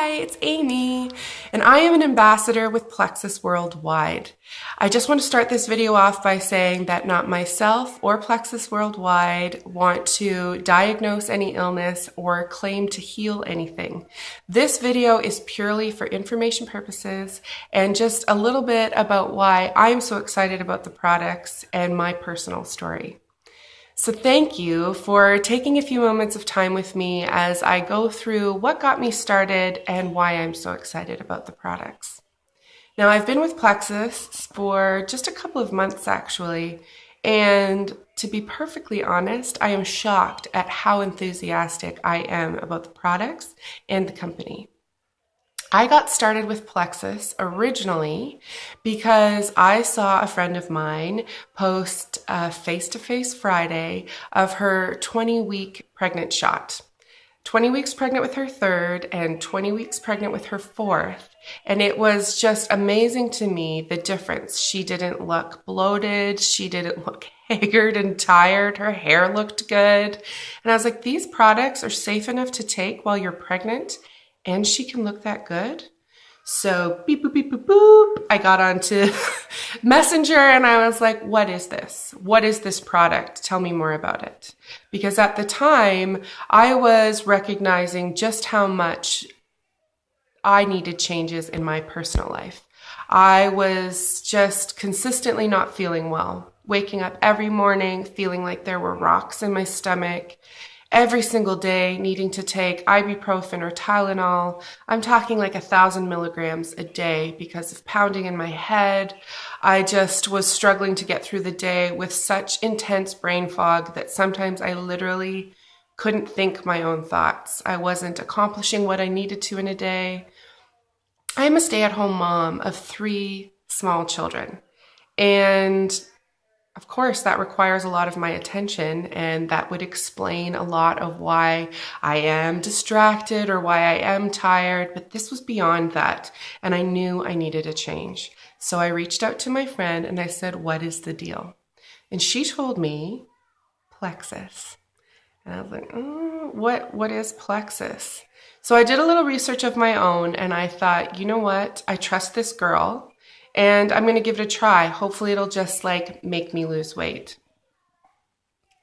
Hi, it's Amy, and I am an ambassador with Plexus Worldwide. I just want to start this video off by saying that not myself or Plexus Worldwide want to diagnose any illness or claim to heal anything. This video is purely for information purposes and just a little bit about why I'm so excited about the products and my personal story. So thank you for taking a few moments of time with me as I go through what got me started and why I'm so excited about the products. Now, I've been with Plexus for just a couple of months actually, and to be perfectly honest, I am shocked at how enthusiastic I am about the products and the company. I got started with Plexus originally because I saw a friend of mine post a face-to-face Friday of her 20-week pregnant shot. 20 weeks pregnant with her third and 20 weeks pregnant with her fourth. And it was just amazing to me, the difference. She didn't look bloated. She didn't look haggard and tired. Her hair looked good. And I was like, these products are safe enough to take while you're pregnant and she can look that good. So beep, boop, beep, boop, boop. I got onto Messenger and I was like, what is this? What is this product? Tell me more about it. Because at the time, I was recognizing just how much I needed changes in my personal life. I was just consistently not feeling well, waking up every morning feeling like there were rocks in my stomach. Every single day needing to take ibuprofen or Tylenol. I'm talking like 1,000 milligrams a day because of pounding in my head. I just was struggling to get through the day with such intense brain fog that sometimes I literally couldn't think my own thoughts. I wasn't accomplishing what I needed to in a day. I am a stay-at-home mom of 3 small children, and of course, that requires a lot of my attention, and that would explain a lot of why I am distracted or why I am tired, but this was beyond that, and I knew I needed a change. So I reached out to my friend and I said, what is the deal? And she told me, Plexus. And I was like, what is Plexus? So I did a little research of my own, and I thought, you know what? I trust this girl. And I'm going to give it a try. Hopefully it'll just like make me lose weight.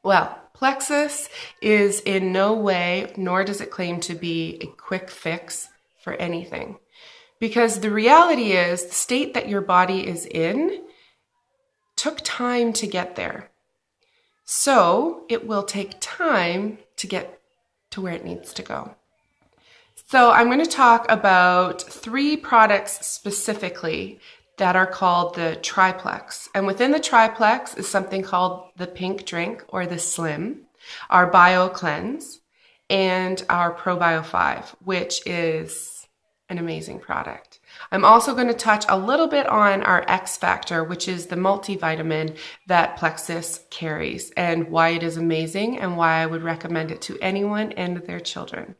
Well, Plexus is in no way, nor does it claim to be a quick fix for anything. Because the reality is the state that your body is in took time to get there. So it will take time to get to where it needs to go. So I'm going to talk about 3 products specifically that are called the triplex. And within the triplex is something called the pink drink or the slim, our bio cleanse, and our probio 5, which is an amazing product. I'm also going to touch a little bit on our X Factor, which is the multivitamin that Plexus carries and why it is amazing and why I would recommend it to anyone and their children.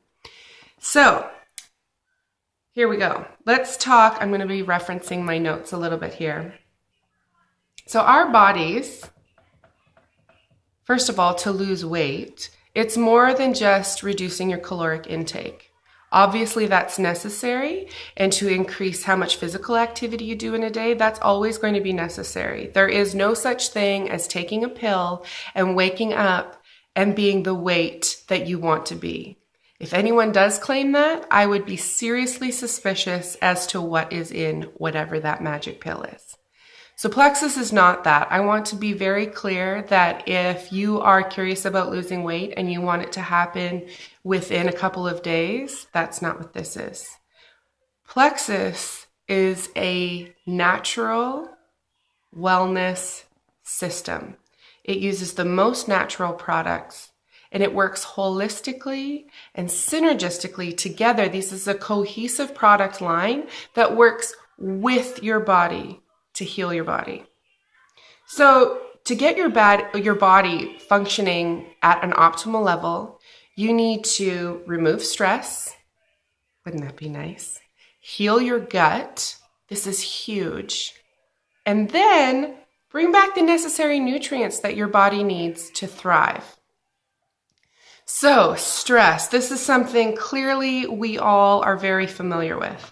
So here we go. Let's talk. I'm going to be referencing my notes a little bit here. So our bodies, first of all, to lose weight, it's more than just reducing your caloric intake. Obviously, that's necessary, and to increase how much physical activity you do in a day, that's always going to be necessary. There is no such thing as taking a pill and waking up and being the weight that you want to be. If anyone does claim that, I would be seriously suspicious as to what is in whatever that magic pill is. So Plexus is not that. I want to be very clear that if you are curious about losing weight and you want it to happen within a couple of days, that's not what this is. Plexus is a natural wellness system. It uses the most natural products, and it works holistically and synergistically together. This is a cohesive product line that works with your body to heal your body. So to get your body functioning at an optimal level, you need to remove stress. Wouldn't that be nice? Heal your gut. This is huge. And then bring back the necessary nutrients that your body needs to thrive. So, stress. This is something clearly we all are very familiar with.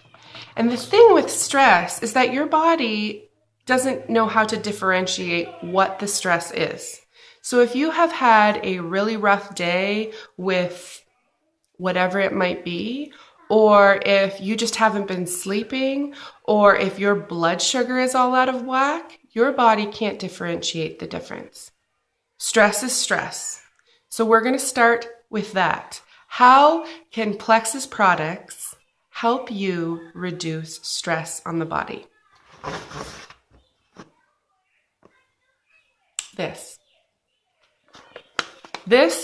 And the thing with stress is that your body doesn't know how to differentiate what the stress is. So if you have had a really rough day with whatever it might be, or if you just haven't been sleeping, or if your blood sugar is all out of whack, your body can't differentiate the difference. Stress is stress. So we're going to start with that. How can Plexus products help you reduce stress on the body? This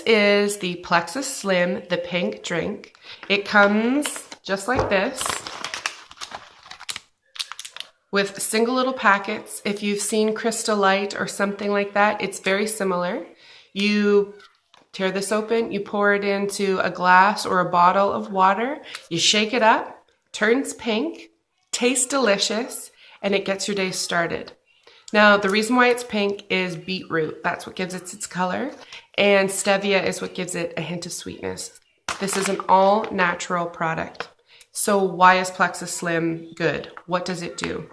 is the Plexus Slim, the pink drink. It comes just like this with single little packets. If you've seen Crystal Light or something like that, it's very similar. You tear this open, you pour it into a glass or a bottle of water, you shake it up, turns pink, tastes delicious, and it gets your day started. Now, the reason why it's pink is beetroot. That's what gives it its color. And stevia is what gives it a hint of sweetness. This is an all-natural product. So why is Plexus Slim good? What does it do?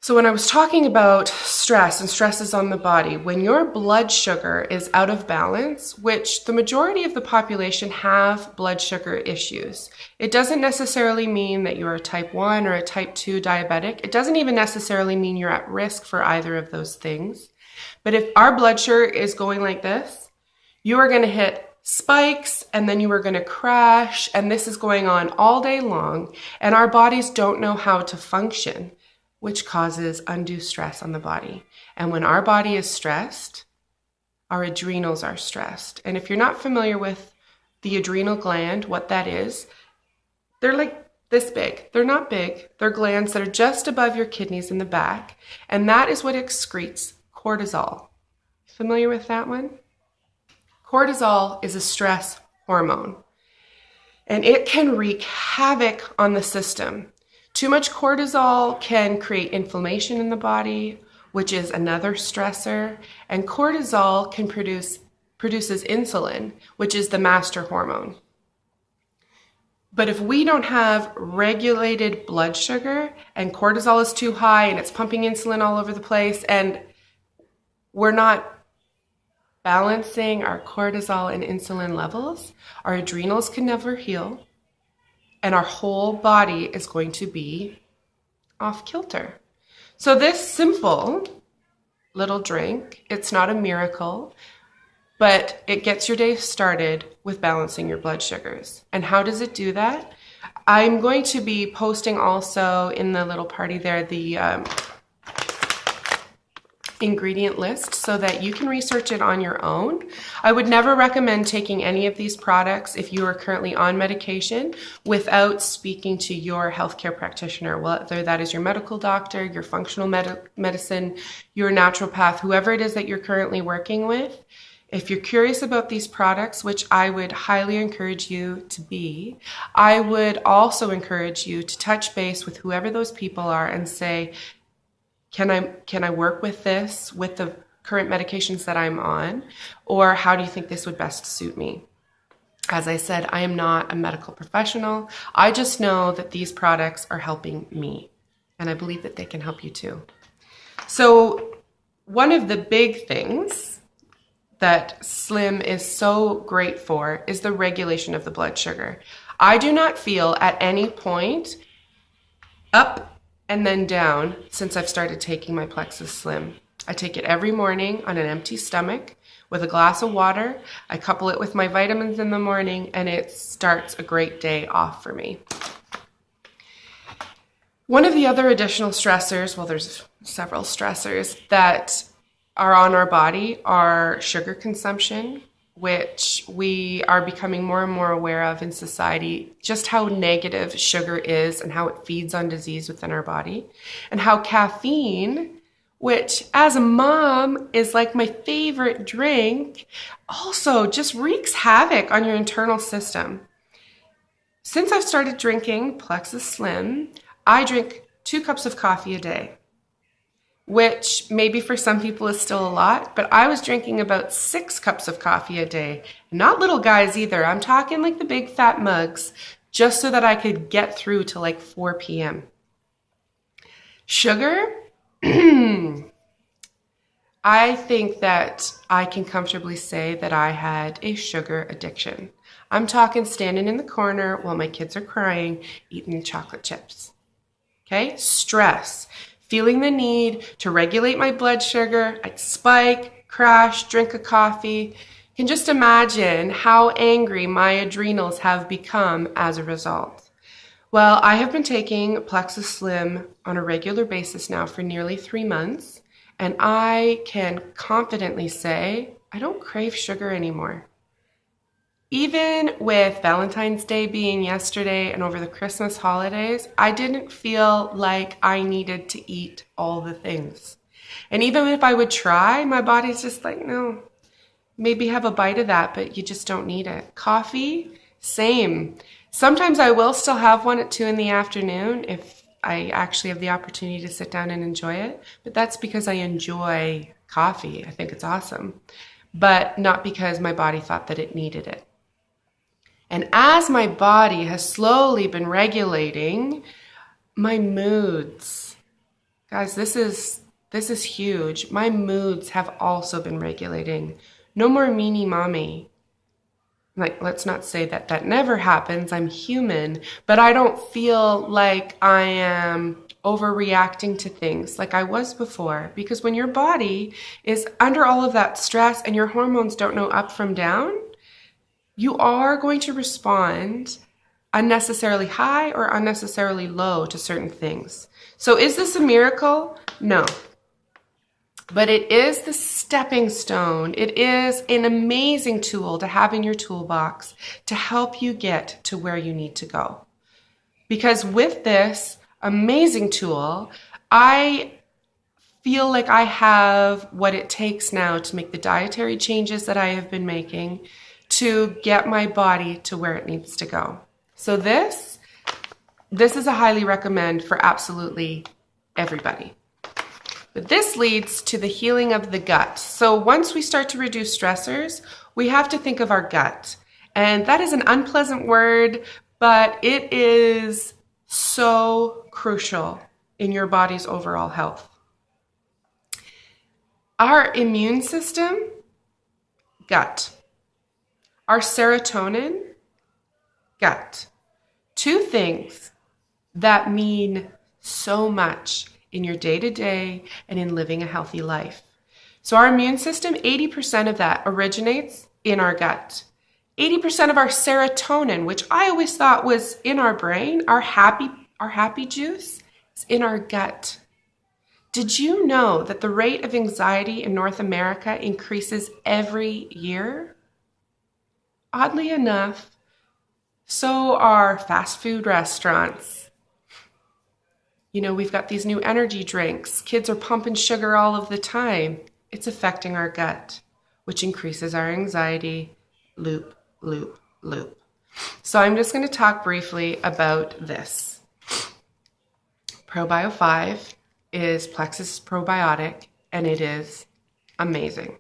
So when I was talking about stress and stresses on the body, when your blood sugar is out of balance, which the majority of the population have blood sugar issues, it doesn't necessarily mean that you're a type 1 or a type 2 diabetic. It doesn't even necessarily mean you're at risk for either of those things. But if our blood sugar is going like this, you are going to hit spikes and then you are going to crash, and this is going on all day long, and our bodies don't know how to function, which causes undue stress on the body. And when our body is stressed, our adrenals are stressed. And if you're not familiar with the adrenal gland, what that is, they're like this big. They're not big. They're glands that are just above your kidneys in the back. And that is what excretes cortisol. Familiar with that one? Cortisol is a stress hormone, and it can wreak havoc on the system. Too much cortisol can create inflammation in the body, which is another stressor, and cortisol can produces insulin, which is the master hormone. But if we don't have regulated blood sugar and cortisol is too high and it's pumping insulin all over the place, and we're not balancing our cortisol and insulin levels, our adrenals can never heal, and our whole body is going to be off kilter. So this simple little drink, it's not a miracle, but it gets your day started with balancing your blood sugars. And how does it do that? I'm going to be posting also in the little party there the ingredient list so that you can research it on your own. I would never recommend taking any of these products if you are currently on medication without speaking to your healthcare practitioner, whether that is your medical doctor, your functional medicine, your naturopath, whoever it is that you're currently working with. If you're curious about these products, which I would highly encourage you to be, I would also encourage you to touch base with whoever those people are and say, can I work with this, with the current medications that I'm on, or how do you think this would best suit me? As I said, I am not a medical professional. I just know that these products are helping me, and I believe that they can help you too. So one of the big things that Slim is so great for is the regulation of the blood sugar. I do not feel at any point up and then down since I've started taking my Plexus Slim. I take it every morning on an empty stomach with a glass of water. I couple it with my vitamins in the morning, and it starts a great day off for me. One of the other additional stressors, well, there's several stressors that are on our body, are sugar consumption, which we are becoming more and more aware of in society, just how negative sugar is and how it feeds on disease within our body, and how caffeine, which as a mom is like my favorite drink, also just wreaks havoc on your internal system. Since I've started drinking Plexus Slim, I drink 2 cups of coffee a day. which maybe for some people is still a lot, but I was drinking about 6 cups of coffee a day. Not little guys either. I'm talking like the big fat mugs, just so that I could get through to like 4 p.m. Sugar, I think that I can comfortably say that I had a sugar addiction. I'm talking standing in the corner while my kids are crying, eating chocolate chips. Okay? Stress. Feeling the need to regulate my blood sugar. I'd spike, crash, drink a coffee. You can just imagine how angry my adrenals have become as a result. Well, I have been taking Plexus Slim on a regular basis now for nearly 3 months, and I can confidently say I don't crave sugar anymore. Even with Valentine's Day being yesterday and over the Christmas holidays, I didn't feel like I needed to eat all the things. And even if I would try, my body's just like, no, maybe have a bite of that, but you just don't need it. Coffee, same. Sometimes I will still have one at 2 in the afternoon if I actually have the opportunity to sit down and enjoy it. But that's because I enjoy coffee. I think it's awesome. But not because my body thought that it needed it. And as my body has slowly been regulating my moods, guys, this is huge. My moods have also been regulating. No more meanie mommy. Like, let's not say that that never happens. I'm human, but I don't feel like I am overreacting to things like I was before. Because when your body is under all of that stress and your hormones don't know up from down, you are going to respond unnecessarily high or unnecessarily low to certain things. So is this a miracle? No. But it is the stepping stone. It is an amazing tool to have in your toolbox to help you get to where you need to go. Because with this amazing tool, I feel like I have what it takes now to make the dietary changes that I have been making to get my body to where it needs to go. So this is a highly recommend for absolutely everybody. But this leads to the healing of the gut. So once we start to reduce stressors, we have to think of our gut. And that is an unpleasant word, but it is so crucial in your body's overall health. Our immune system, gut. Our serotonin, gut. 2 things that mean so much in your day-to-day and in living a healthy life. So our immune system, 80% of that originates in our gut. 80% of our serotonin, which I always thought was in our brain, our happy juice, is in our gut. Did you know that the rate of anxiety in North America increases every year? Oddly enough, so are fast food restaurants. You know, we've got these new energy drinks. Kids are pumping sugar all of the time. It's affecting our gut, which increases our anxiety. Loop, loop, loop. So I'm just going to talk briefly about this. ProBio 5 is Plexus probiotic, and it is amazing.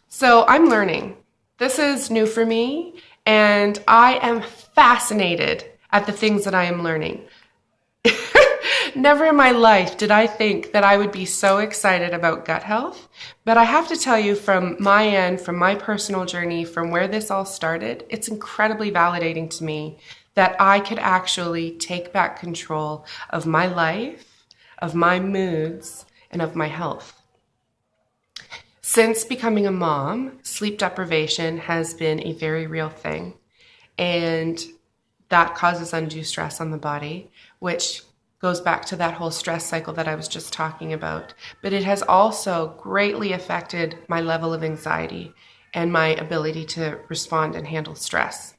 So I'm learning. This is new for me, and I am fascinated at the things that I am learning. Never in my life did I think that I would be so excited about gut health, but I have to tell you from my end, from my personal journey, from where this all started, it's incredibly validating to me that I could actually take back control of my life, of my moods, and of my health. Since becoming a mom, sleep deprivation has been a very real thing, and that causes undue stress on the body, which goes back to that whole stress cycle that I was just talking about. But it has also greatly affected my level of anxiety and my ability to respond and handle stress.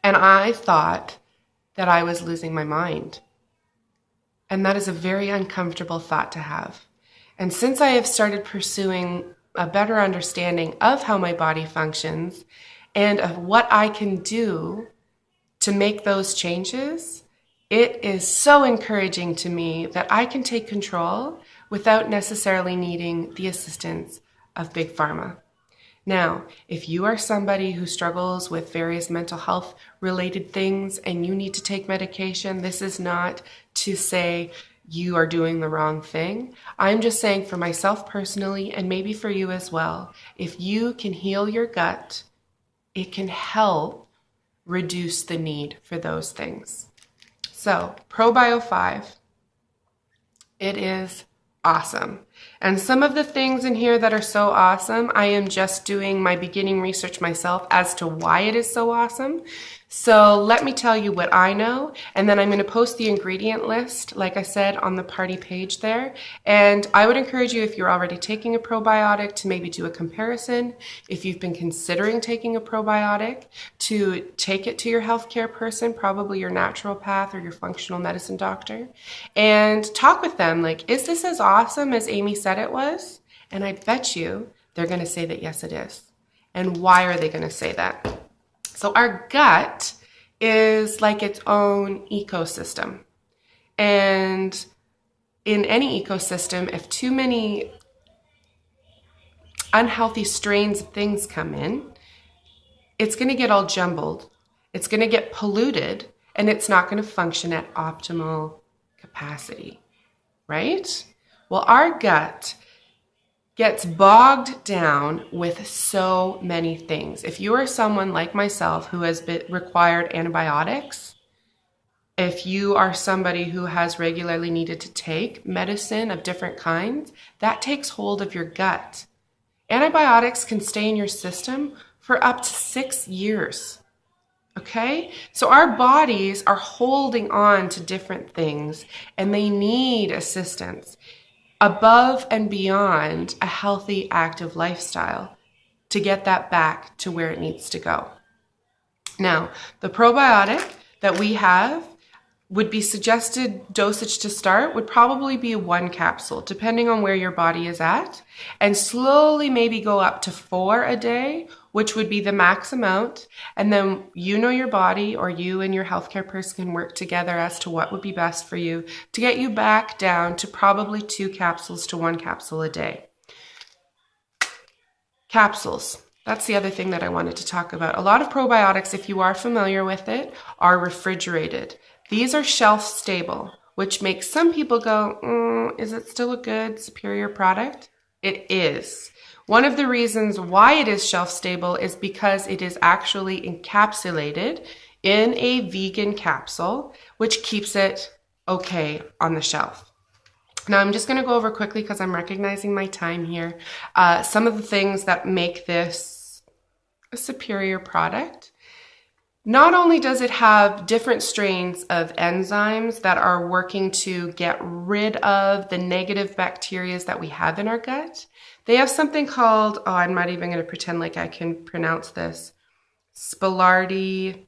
And I thought that I was losing my mind. And that is a very uncomfortable thought to have. And since I have started pursuing a better understanding of how my body functions and of what I can do to make those changes, It is so encouraging to me that I can take control without necessarily needing the assistance of Big Pharma. Now, if you are somebody who struggles with various mental health related things and you need to take medication, this is not to say you are doing the wrong thing. I'm just saying for myself personally, and maybe for you as well, if you can heal your gut, it can help reduce the need for those things. So, ProBio 5, it is awesome. And some of the things in here that are so awesome, I am just doing my beginning research myself as to why it is so awesome. So let me tell you what I know, and then I'm going to post the ingredient list, like I said, on the party page there. And I would encourage you, if you're already taking a probiotic, to maybe do a comparison. If you've been considering taking a probiotic, to take it to your healthcare person, probably your naturopath or your functional medicine doctor, and talk with them like, is this as awesome as Amy said it was? And I bet you they're going to say that yes, it is. And why are they going to say that? So our gut is like its own ecosystem. And in any ecosystem, if too many unhealthy strains of things come in, it's going to get all jumbled. It's going to get polluted, and it's not going to function at optimal capacity, right? Well, our gut gets bogged down with so many things. If you are someone like myself who has required antibiotics, if you are somebody who has regularly needed to take medicine of different kinds, that takes hold of your gut. Antibiotics can stay in your system for up to 6 years. Okay? So our bodies are holding on to different things, and they need assistance above and beyond a healthy, active lifestyle to get that back to where it needs to go. Now, the probiotic that we have would be suggested dosage to start would probably be 1 capsule, depending on where your body is at, and slowly maybe go up to 4 a day, which would be the max amount. And then you know your body, or you and your healthcare person can work together as to what would be best for you to get you back down to probably 2 capsules to 1 capsule a day. Capsules. That's the other thing that I wanted to talk about. A lot of probiotics, if you are familiar with it, are refrigerated. These are shelf stable, which makes some people go, is it still a good, superior product? It is. One of the reasons why it is shelf stable is because it is actually encapsulated in a vegan capsule, which keeps it okay on the shelf. Now, I'm just going to go over quickly because I'm recognizing my time here. Some of the things that make this a superior product. Not only does it have different strains of enzymes that are working to get rid of the negative bacteria that we have in our gut, they have something called, I'm not even going to pretend like I can pronounce this, Saccharomyces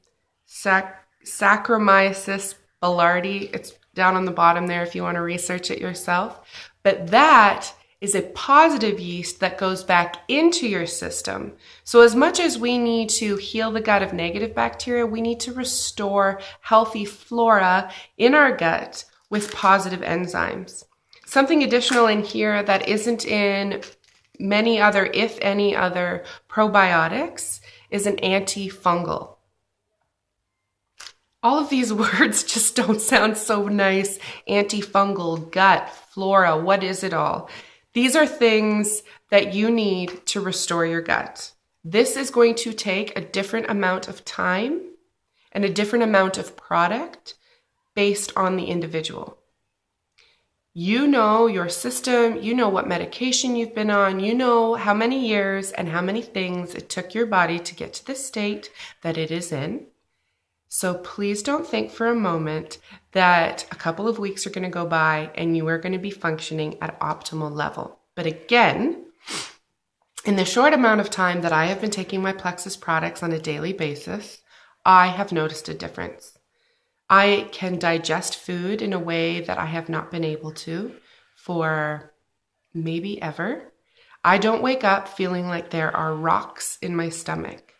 boulardii. It's down on the bottom there if you want to research it yourself. But that is a positive yeast that goes back into your system. So as much as we need to heal the gut of negative bacteria, we need to restore healthy flora in our gut with positive enzymes. Something additional in here that isn't in many other, if any other, probiotics is an antifungal. All of these words just don't sound so nice. Antifungal, gut, flora, what is it all? These are things that you need to restore your gut. This is going to take a different amount of time and a different amount of product based on the individual. You know your system, you know what medication you've been on, you know how many years and how many things it took your body to get to the state that it is in. So please don't think for a moment that a couple of weeks are going to go by and you are going to be functioning at optimal level. But again, in the short amount of time that I have been taking my Plexus products on a daily basis, I have noticed a difference. I can digest food in a way that I have not been able to for maybe ever. I don't wake up feeling like there are rocks in my stomach.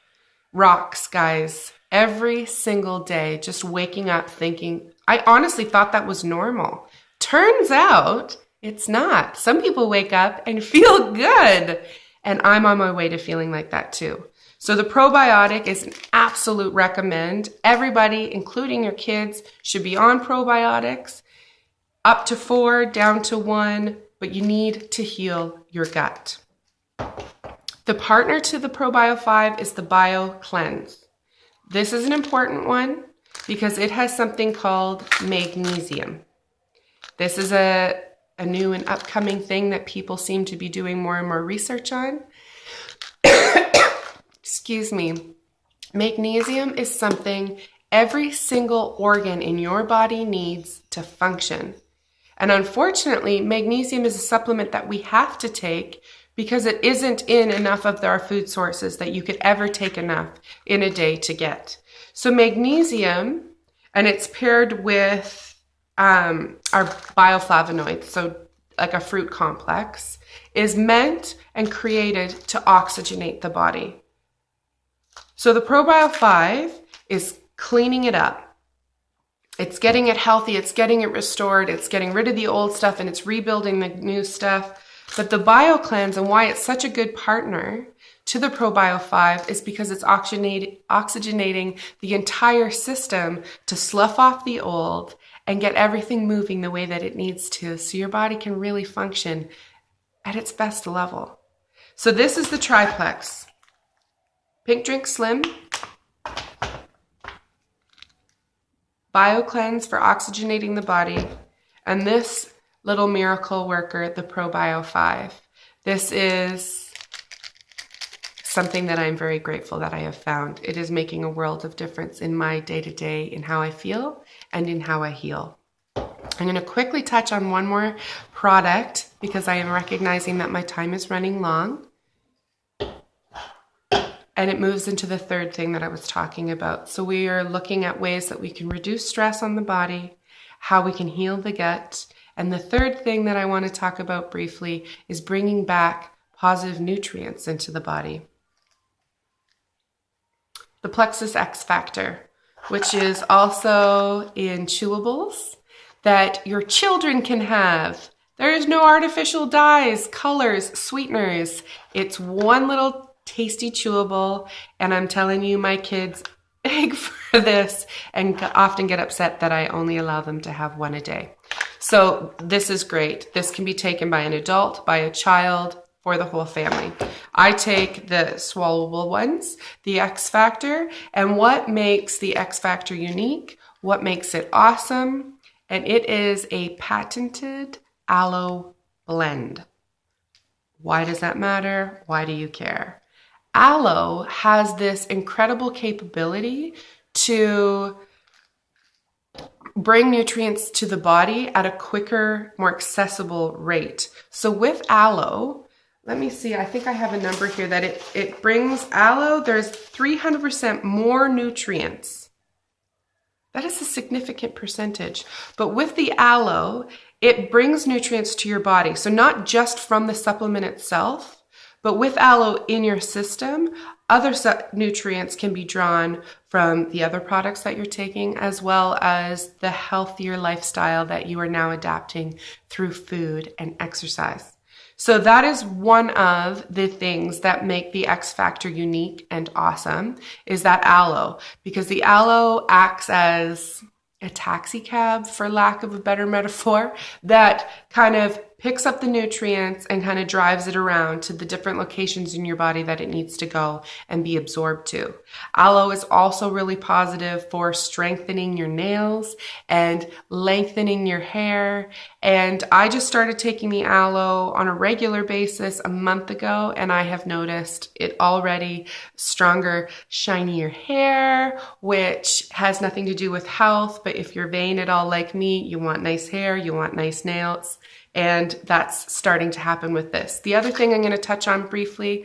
Rocks, guys. every single day, just waking up thinking, I honestly thought that was normal. Turns out it's not. Some people wake up and feel good. And I'm on my way to feeling like that too. So the probiotic is an absolute recommend. Everybody, including your kids, should be on probiotics. Up to 4, down to 1, but you need to heal your gut. The partner to the Probio 5 is the Bio Cleanse. This is an important one because it has something called magnesium. This is a new and upcoming thing that people seem to be doing more and more research on. Excuse me. Magnesium is something every single organ in your body needs to function. And unfortunately, magnesium is a supplement that we have to take because it isn't in enough of our food sources that you could ever take enough in a day to get. So magnesium, and it's paired with our bioflavonoids, so like a fruit complex, is meant and created to oxygenate the body. So the Probio 5 is cleaning it up. It's getting it healthy, it's getting it restored, it's getting rid of the old stuff, and it's rebuilding the new stuff. But the Bio Cleanse, and why it's such a good partner to the Probio 5, is because it's oxygenating the entire system to slough off the old and get everything moving the way that it needs to, so your body can really function at its best level. So this is the triplex. Pink Drink Slim, Bio Cleanse for oxygenating the body, and this little miracle worker, the Probio 5. This is something that I'm very grateful that I have found. It is making a world of difference in my day-to-day, in how I feel and in how I heal. I'm going to quickly touch on one more product because I am recognizing that my time is running long. And it moves into the third thing that I was talking about. So we are looking at ways that we can reduce stress on the body, how we can heal the gut. And the third thing that I want to talk about briefly is bringing back positive nutrients into the body. The Plexus X Factor, which is also in chewables that your children can have. There is no artificial dyes, colors, sweeteners. It's one little tasty chewable, and I'm telling you, my kids beg for this and often get upset that I only allow them to have one a day. So this is great. This can be taken by an adult, by a child, for the whole family. I take the swallowable ones, the X Factor, and what makes the X Factor unique, what makes it awesome, and it is a patented aloe blend. Why does that matter? Why do you care? Aloe has this incredible capability to bring nutrients to the body at a quicker, more accessible rate. So with aloe, let me see, I think I have a number here that it brings aloe, there's 300% more nutrients. That is a significant percentage. But with the aloe, it brings nutrients to your body. So not just from the supplement itself, but with aloe in your system, other nutrients can be drawn from the other products that you're taking, as well as the healthier lifestyle that you are now adapting through food and exercise. So that is one of the things that make the X Factor unique and awesome, is that aloe, because the aloe acts as a taxi cab, for lack of a better metaphor, that kind of picks up the nutrients and kind of drives it around to the different locations in your body that it needs to go and be absorbed to. Aloe is also really positive for strengthening your nails and lengthening your hair. And I just started taking the aloe on a regular basis a month ago, and I have noticed it already stronger, shinier hair, which has nothing to do with health. But if you're vain at all like me, you want nice hair, you want nice nails. And that's starting to happen with this. The other thing I'm going to touch on briefly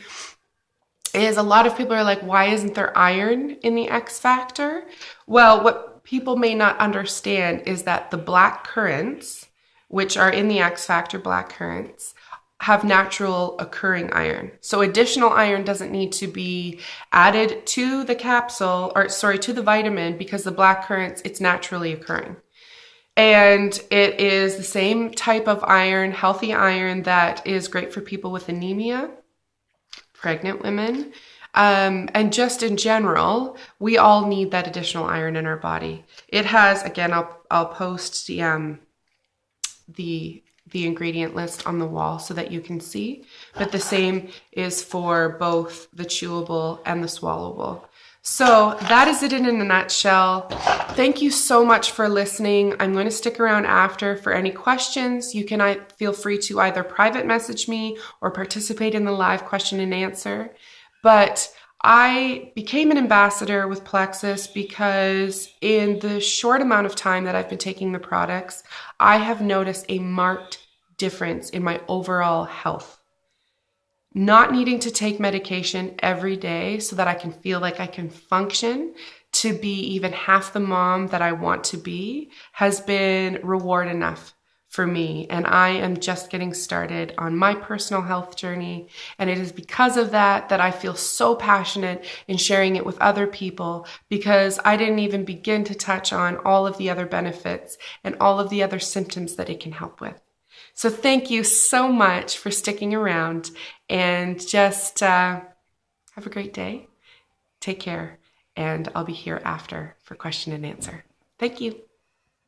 is a lot of people are like, why isn't there iron in the X Factor? Well, what people may not understand is that the black currants, which are in the X Factor black currants, have natural occurring iron. So additional iron doesn't need to be added to the capsule, or sorry, to the vitamin, because the black currants, it's naturally occurring. And it is the same type of iron, healthy iron, that is great for people with anemia, pregnant women, and just in general, we all need that additional iron in our body. It has, again, I'll post the ingredient list on the wall so that you can see, but the same is for both the chewable and the swallowable. So that is it in a nutshell. Thank you so much for listening. I'm going to stick around after for any questions. You can feel free to either private message me or participate in the live question and answer. But I became an ambassador with Plexus because in the short amount of time that I've been taking the products, I have noticed a marked difference in my overall health. Not needing to take medication every day so that I can feel like I can function to be even half the mom that I want to be has been reward enough for me. And I am just getting started on my personal health journey. And it is because of that that I feel so passionate in sharing it with other people, because I didn't even begin to touch on all of the other benefits and all of the other symptoms that it can help with. So thank you so much for sticking around, and just have a great day. Take care, and I'll be here after for question and answer. Thank you.